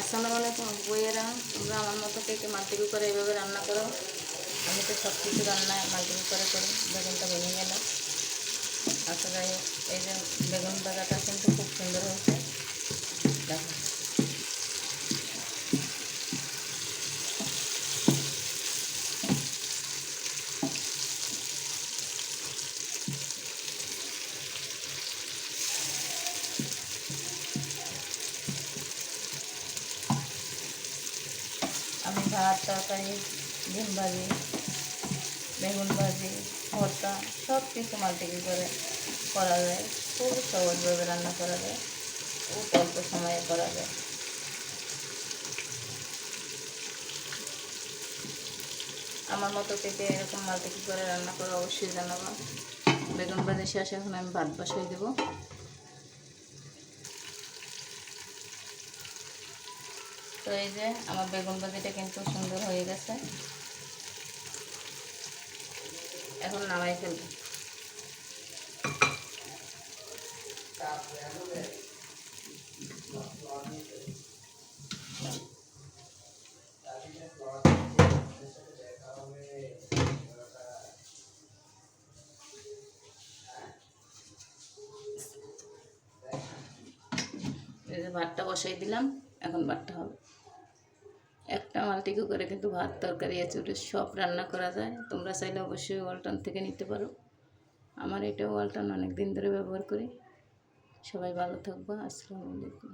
আসসালামু আলাইকুম বইয়েরা, তোমরা আমার মতো কে মাল্টি কুকারে এইভাবে রান্না করো। আমি তো সব কিছু রান্না মাল্টি কুকারে করি। বেগুনটা ভেঙে গেল। আচ্ছা যাই হোক, এই যে বেগুন ভাজাটা কিন্তু খুব সুন্দর হয়েছে। দেখো আমি ভাত, তরকারি, ডিম ভাজি, বেগুন ভাজি, ভর্তা সব কিছু মাল্টি কুকারে করা যায়। খুব সহজভাবে রান্না করা যায়, খুব অল্প সময়ে করা যায়। আমার মতো থেকে এরকম মাল্টি কুকারে রান্না করে অবশ্যই জানাবো। বেগুন ভাজি শেষ, এখন আমি ভাত বসাই দেবো। তো এই যে আমার বেগুন ভাজিটা কিন্তু সুন্দর হয়ে গেছে, এখন নামাই ফেলব। এই যে ভাতটা বসাই দিলাম, এখন ভাতটা হবে। একটা মাল্টি কুকারে কিন্তু ভাত, তরকারি, এঁচুড়ে সব রান্না করা যায়। তোমরা চাইলে অবশ্যই ওয়ালটন থেকে নিতে পারো। আমার এটা ওয়ালটন অনেক দিন ধরে ব্যবহার করি। সবাই ভালো থাকবো। আসসালামু আলাইকুম।